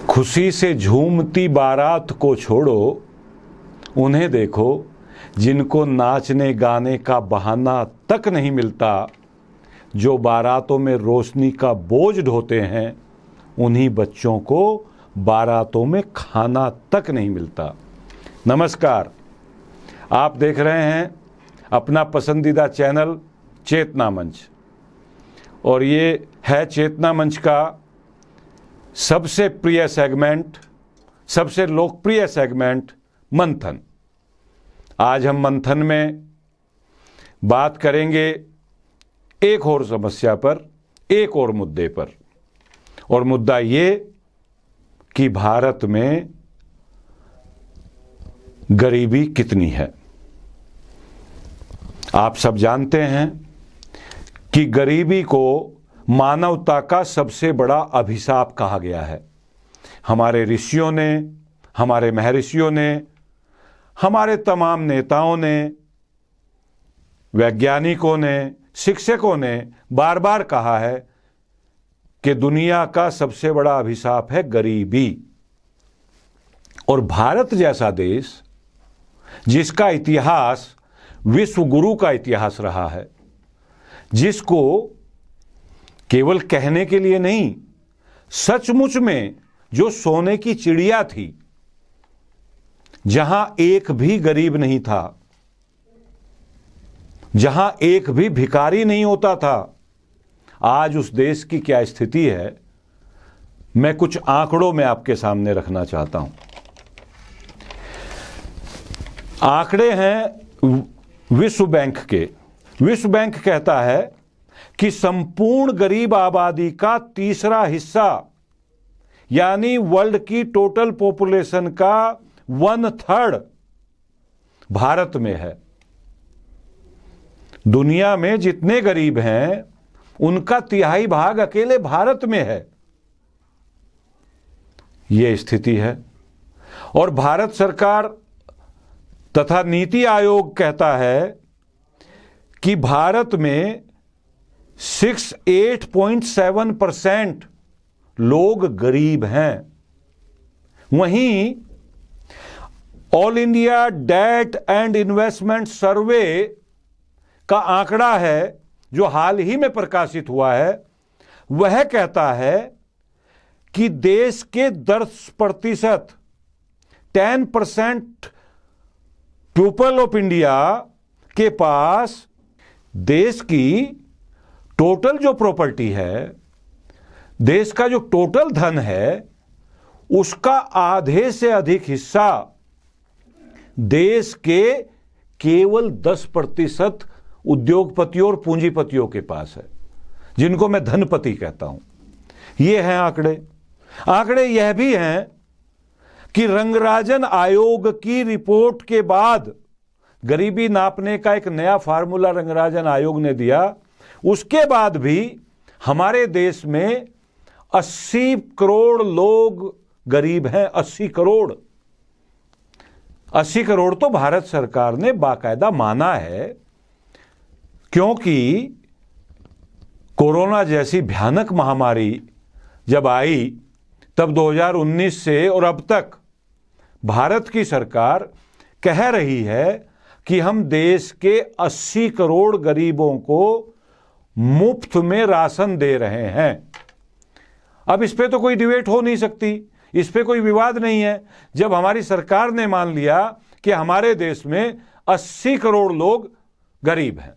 खुशी से झूमती बारात को छोड़ो, उन्हें देखो जिनको नाचने गाने का बहाना तक नहीं मिलता। जो बारातों में रोशनी का बोझ ढोते हैं, उन्हीं बच्चों को बारातों में खाना तक नहीं मिलता। नमस्कार, आप देख रहे हैं अपना पसंदीदा चैनल चेतना मंच, और ये है चेतना मंच का सबसे प्रिय सेगमेंट, सबसे लोकप्रिय सेगमेंट मंथन। आज हम मंथन में बात करेंगे एक और समस्या पर, एक और मुद्दे पर, और मुद्दा ये कि भारत में गरीबी कितनी है। आप सब जानते हैं कि गरीबी को मानवता का सबसे बड़ा अभिशाप कहा गया है। हमारे ऋषियों ने, हमारे महर्षियों ने, हमारे तमाम नेताओं ने, वैज्ञानिकों ने, शिक्षकों ने बार बार कहा है कि दुनिया का सबसे बड़ा अभिशाप है गरीबी। और भारत जैसा देश, जिसका इतिहास विश्व गुरु का इतिहास रहा है, जिसको केवल कहने के लिए नहीं, सचमुच में जो सोने की चिड़िया थी, जहां एक भी गरीब नहीं था, जहां एक भी भिखारी नहीं होता था, आज उस देश की क्या स्थिति है, मैं कुछ आंकड़ों में आपके सामने रखना चाहता हूं। आंकड़े हैं विश्व बैंक के। विश्व बैंक कहता है कि संपूर्ण गरीब आबादी का तीसरा हिस्सा, यानी वर्ल्ड की टोटल पॉपुलेशन का 1/3 भारत में है। दुनिया में जितने गरीब हैं, उनका तिहाई भाग अकेले भारत में है। यह स्थिति है। और भारत सरकार तथा नीति आयोग कहता है कि भारत में 68.7% लोग गरीब हैं। वहीं All India Debt and Investment Survey का आंकड़ा है, जो हाल ही में प्रकाशित हुआ है, वह कहता है कि देश के 10%, 10% पीपल ऑफ इंडिया के पास देश की टोटल जो प्रॉपर्टी है, देश का जो टोटल धन है, उसका आधे से अधिक हिस्सा देश के केवल 10% उद्योगपतियों और पूंजीपतियों के पास है, जिनको मैं धनपति कहता हूं। ये हैं आंकड़े। आंकड़े यह भी हैं कि रंगराजन आयोग की रिपोर्ट के बाद, गरीबी नापने का एक नया फार्मूला रंगराजन आयोग ने दिया, उसके बाद भी हमारे देश में 80 करोड़ लोग गरीब हैं। 80 करोड़। 80 करोड़ तो भारत सरकार ने बाकायदा माना है, क्योंकि कोरोना जैसी भयानक महामारी जब आई, तब 2019 से और अब तक भारत की सरकार कह रही है कि हम देश के 80 करोड़ गरीबों को मुफ्त में राशन दे रहे हैं। अब इस पे तो कोई डिबेट हो नहीं सकती, इस पे कोई विवाद नहीं है। जब हमारी सरकार ने मान लिया कि हमारे देश में 80 करोड़ लोग गरीब हैं।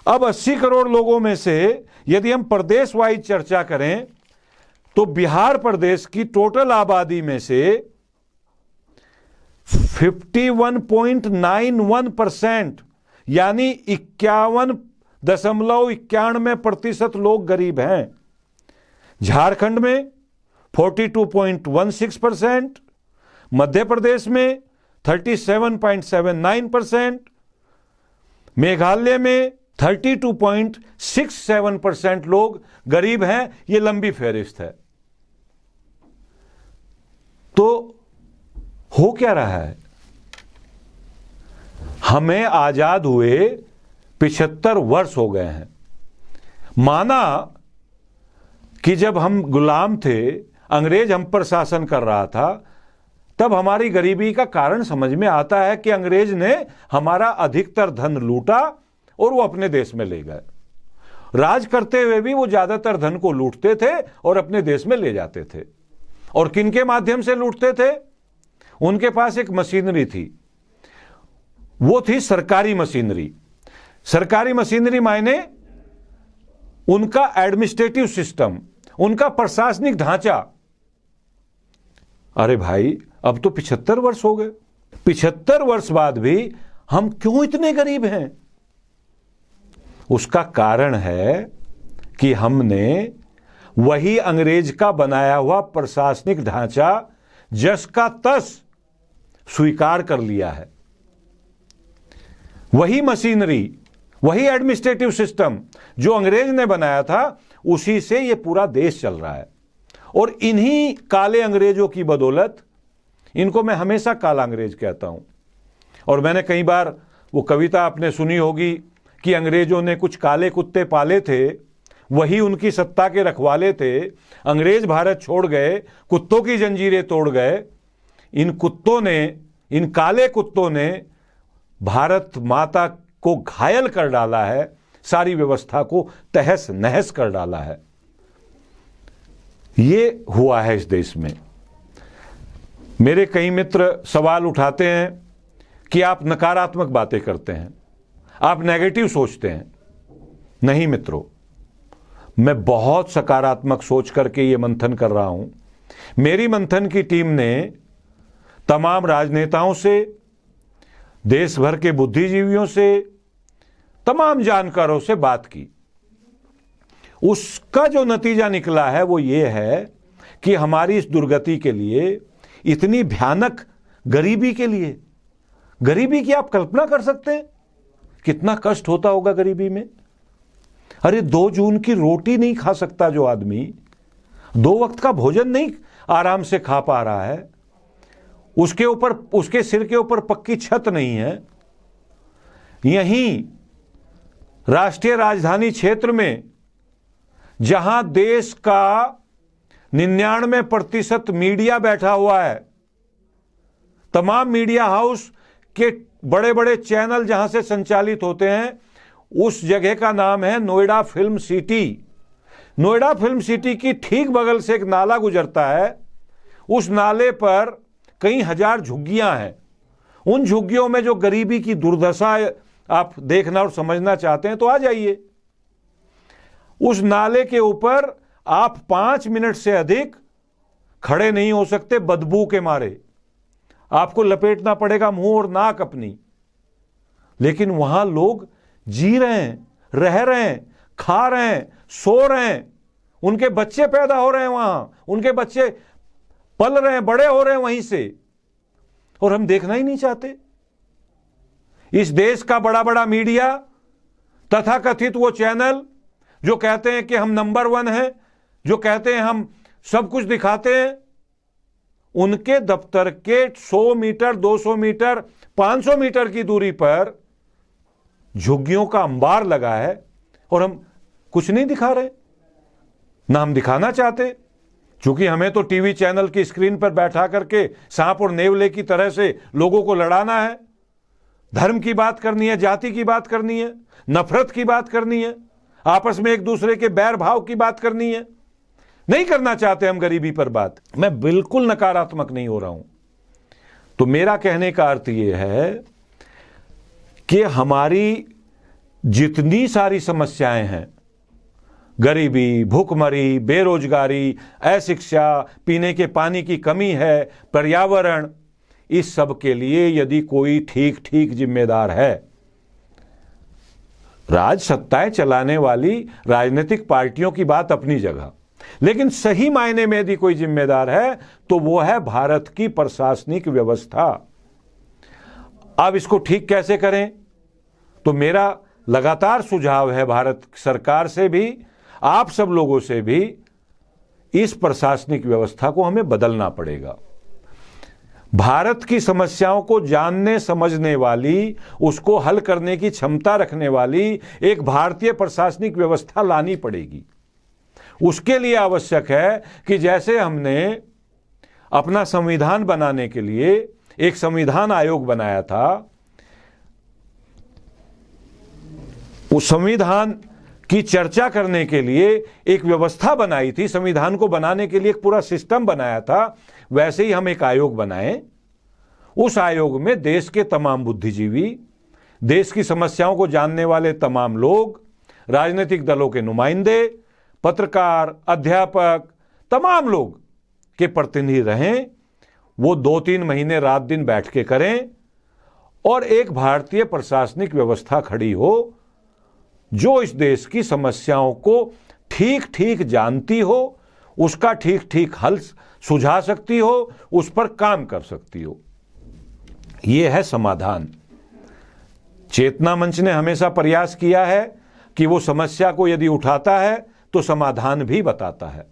अब 80 करोड़ लोगों में से यदि हम प्रदेश वाइज चर्चा करें, तो बिहार प्रदेश की टोटल आबादी में से 51.91%, यानी 51.91% लोग गरीब हैं। झारखंड में 42.16%, मध्य प्रदेश में 37.79%, मेघालय में 32.67% लोग गरीब हैं। ये लंबी फहरिस्त है। तो हो क्या रहा है? हमें आजाद हुए 75 वर्ष हो गए हैं। माना कि जब हम गुलाम थे, अंग्रेज हम पर शासन कर रहा था, तब हमारी गरीबी का कारण समझ में आता है कि अंग्रेज ने हमारा अधिकतर धन लूटा और वो अपने देश में ले गए। राज करते हुए भी वो ज्यादातर धन को लूटते थे और अपने देश में ले जाते थे। और किन के माध्यम से लूटते थे? उनके पास एक मशीनरी थी, वो थी सरकारी मशीनरी। सरकारी मशीनरी मायने उनका एडमिनिस्ट्रेटिव सिस्टम, उनका प्रशासनिक ढांचा। अरे भाई, अब तो 75 वर्ष हो गए। 75 वर्ष बाद भी हम क्यों इतने गरीब हैं? उसका कारण है कि हमने वही अंग्रेज का बनाया हुआ प्रशासनिक ढांचा जस का तस स्वीकार कर लिया है। वही मशीनरी, वही एडमिनिस्ट्रेटिव सिस्टम जो अंग्रेज ने बनाया था, उसी से यह पूरा देश चल रहा है। और इन्हीं काले अंग्रेजों की बदौलत, इनको मैं हमेशा काला अंग्रेज कहता हूं। और मैंने कई बार वो कविता आपने सुनी होगी कि अंग्रेजों ने कुछ काले कुत्ते पाले थे, वही उनकी सत्ता के रखवाले थे। अंग्रेज भारत छोड़ गए, कुत्तों की जंजीरें तोड़ गए। इन कुत्तों ने, इन काले कुत्तों ने भारत माता को घायल कर डाला है, सारी व्यवस्था को तहस नहस कर डाला है। ये हुआ है इस देश में। मेरे कई मित्र सवाल उठाते हैं कि आप नकारात्मक बातें करते हैं, आप नेगेटिव सोचते हैं। नहीं मित्रों, मैं बहुत सकारात्मक सोच करके ये मंथन कर रहा हूं। मेरी मंथन की टीम ने तमाम राजनेताओं से, देश भर के बुद्धिजीवियों से, तमाम जानकारों से बात की। उसका जो नतीजा निकला है वो ये है कि हमारी इस दुर्गति के लिए, इतनी भयानक गरीबी के लिए, गरीबी की आप कल्पना कर सकते हैं कितना कष्ट होता होगा गरीबी में? अरे 2 जून की रोटी नहीं खा सकता जो आदमी, 2 वक्त का भोजन नहीं आराम से खा पा रहा है, उसके ऊपर, उसके सिर के ऊपर पक्की छत नहीं है। यहीं राष्ट्रीय राजधानी क्षेत्र में, जहां देश का 99% मीडिया बैठा हुआ है, तमाम मीडिया हाउस के बड़े बड़े चैनल जहां से संचालित होते हैं, उस जगह का नाम है Noida film city. Noida film city की ठीक बगल से एक नाला गुजरता है। उस नाले पर कई हजार झुग्गियां हैं। उन झुग्गियों में जो गरीबी की दुर्दशा आप देखना और समझना चाहते हैं तो आ जाइए। उस नाले के ऊपर आप 5 मिनट से अधिक खड़े नहीं हो सकते, बदबू के मारे। आपको लपेटना पड़ेगा मुंह और नाक अपनी। लेकिन वहां लोग जी रहे हैं, रह रहे हैं, खा रहे हैं, सो रहे हैं, उनके बच्चे पैदा हो रहे हैं वहां, उनके बच्चे पल रहे हैं, बड़े हो रहे हैं वहीं से, और हम देखना ही नहीं चाहते। इस देश का बड़ा बड़ा मीडिया, तथाकथित वो चैनल जो कहते हैं कि हम नंबर 1 हैं, जो कहते हैं हम सब कुछ दिखाते हैं, उनके दफ्तर के 100 मीटर, 200 मीटर, 500 मीटर की दूरी पर झुग्गियों का अंबार लगा है और हम कुछ नहीं दिखा रहे, ना हम दिखाना चाहते। क्योंकि हमें तो टीवी चैनल की स्क्रीन पर बैठा करके सांप और नेवले की तरह से लोगों को लड़ाना है, धर्म की बात करनी है, जाति की बात करनी है, नफरत की बात करनी है, आपस में एक दूसरे के बैर भाव की बात करनी है। नहीं करना चाहते हम गरीबी पर बात। मैं बिल्कुल नकारात्मक नहीं हो रहा हूं। तो मेरा कहने का अर्थ यह है कि हमारी जितनी सारी समस्याएं हैं, गरीबी, भूखमरी, बेरोजगारी, अशिक्षा, पीने के पानी की कमी है, पर्यावरण, इस सब के लिए यदि कोई ठीक जिम्मेदार है, राज सत्ताएं चलाने वाली राजनीतिक पार्टियों की बात अपनी जगह, लेकिन सही मायने में यदि कोई जिम्मेदार है तो वो है भारत की प्रशासनिक व्यवस्था। अब इसको ठीक कैसे करें? तो मेरा लगातार सुझाव है भारत सरकार से भी, आप सब लोगों से भी, इस प्रशासनिक व्यवस्था को हमें बदलना पड़ेगा। भारत की समस्याओं को जानने समझने वाली, उसको हल करने की क्षमता रखने वाली एक भारतीय प्रशासनिक व्यवस्था लानी पड़ेगी। उसके लिए आवश्यक है कि जैसे हमने अपना संविधान बनाने के लिए एक संविधान आयोग बनाया था, उस संविधान की चर्चा करने के लिए एक व्यवस्था बनाई थी, संविधान को बनाने के लिए एक पूरा सिस्टम बनाया था, वैसे ही हम एक आयोग बनाए। उस आयोग में देश के तमाम बुद्धिजीवी, देश की समस्याओं को जानने वाले तमाम लोग, राजनीतिक दलों के नुमाइंदे, पत्रकार, अध्यापक, तमाम लोग के प्रतिनिधि रहें। वो 2-3 महीने रात दिन बैठ के करें और एक भारतीय प्रशासनिक व्यवस्था खड़ी हो जो इस देश की समस्याओं को ठीक ठीक जानती हो, उसका ठीक ठीक हल सुझा सकती हो, उस पर काम कर सकती हो। यह है समाधान। चेतना मंच ने हमेशा प्रयास किया है कि वो समस्या को यदि उठाता है तो समाधान भी बताता है।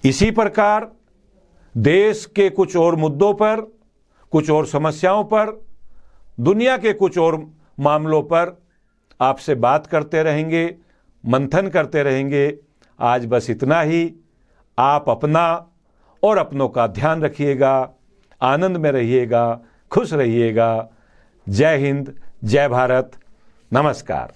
इसी प्रकार देश के कुछ और मुद्दों पर, कुछ और समस्याओं पर, दुनिया के कुछ और मामलों पर आपसे बात करते रहेंगे, मंथन करते रहेंगे। आज बस इतना ही। आप अपना और अपनों का ध्यान रखिएगा, आनंद में रहिएगा, खुश रहिएगा। जय हिंद, जय भारत, नमस्कार।